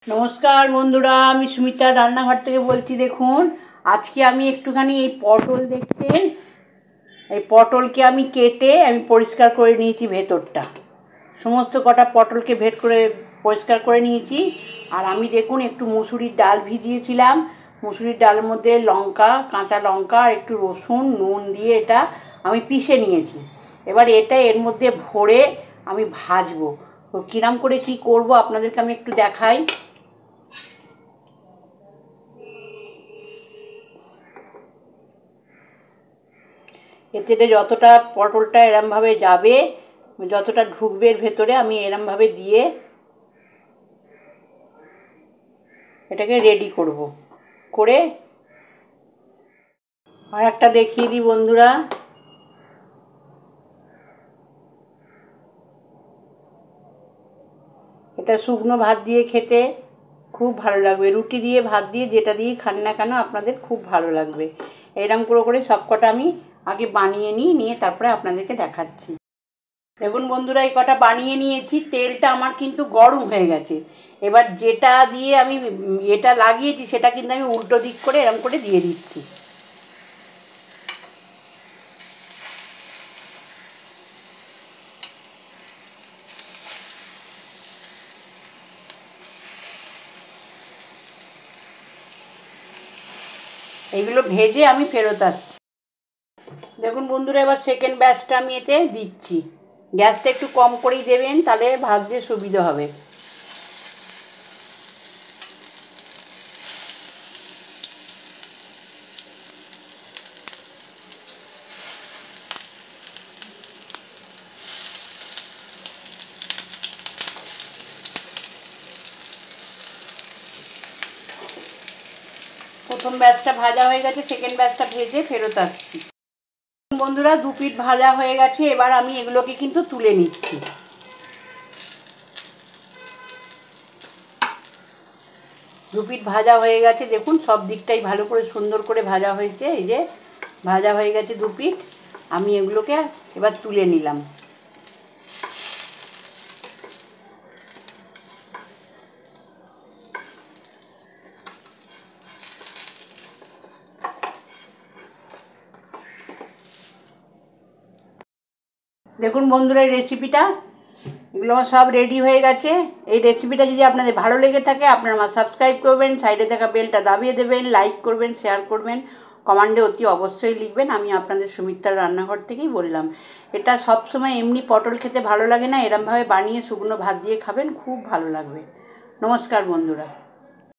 নমস্কার বন্ধুরা, আমি সুমিতা রান্নাঘর থেকে বলছি। দেখুন, আজকে আমি একটুখানি এই পটল দেখছেন, এই পটলকে আমি কেটে পরিষ্কার করে নিয়েছি। ভেতরটা সমস্ত কটা পটলকে পরিষ্কার করে নিয়েছি। আর আমি দেখুন একটু মুসুরির ডাল ভিজিয়েছিলাম। মুসুরির ডালের মধ্যে লঙ্কা, কাঁচা লঙ্কা আর একটু রসুন, নুন দিয়ে এটা আমি পিষে নিয়েছি। এবার এটা এর মধ্যে ভরে আমি ভাজবো। তো কিরম করে কি করব আপনাদেরকে আমি একটু দেখাই। এতে যতটা পটলটা এরমভাবে যাবে, যতটা ঢুকবে এর ভেতরে, আমি এরমভাবে দিয়ে এটাকে রেডি করব। করে আর একটা দেখিয়ে দিই বন্ধুরা, এটা শুকনো ভাত দিয়ে খেতে খুব ভালো লাগবে। রুটি দিয়ে, ভাত দিয়ে, যেটা দিয়ে খান না কেন আপনাদের খুব ভালো লাগবে। এরম করে সবকটা আমি আগে বানিয়ে নিয়ে তারপরে আপনাদেরকে দেখাচ্ছি। দেখুন বন্ধুরা, এই কটা বানিয়ে নিয়েছি। তেলটা আমার কিন্তু গরম হয়ে গেছে। এবার যেটা দিয়ে আমি এটা লাগিয়েছি সেটা কিন্তু আমি উল্টো দিক করে এরম করে দিয়ে দিচ্ছি। এগুলো ভেজে আমি ফেরত আসছি। দেখুন বন্ধুরা, এবার সেকেন্ড ব্যাচটা আমি এতে দিচ্ছি। গ্যাসটা একটু কম করেই দেবেন, তাহলে ভাজতে সুবিধা হবে। প্রথম ব্যাচটা ভাজা হয়ে গেছে, সেকেন্ড ব্যাচটা ভেজে ফেরত আসছি। বন্ধুরা, দু পিঠ ভাজা হয়ে গেছে। এবার আমি এগুলোকে কিন্তু তুলে নিচ্ছি। দু পিঠ ভাজা হয়ে গেছে, দেখুন সব দিকটাই ভালো করে সুন্দর করে ভাজা হয়েছে। এই যে ভাজা হয়ে গেছে দু পিঠ, আমি এগুলোকে এবার তুলে নিলাম। দেখুন বন্ধুরা, এই রেসিপিটা, এগুলো আমার সব রেডি হয়ে গেছে। এই রেসিপিটা যদি আপনাদের ভালো লেগে থাকে, আপনারা আমার সাবস্ক্রাইব করবেন, সাইডে থাকা বেলটা দাবিয়ে দেবেন, লাইক করবেন, শেয়ার করবেন, কমেন্টে অতি অবশ্যই লিখবেন। আমি আপনাদের সুমিত্রার রান্নাঘর থেকেই বললাম। এটা সবসময় এমনি পটল খেতে ভালো লাগে না, এরমভাবে বানিয়ে শুকনো ভাত দিয়ে খাবেন, খুব ভালো লাগবে। নমস্কার বন্ধুরা।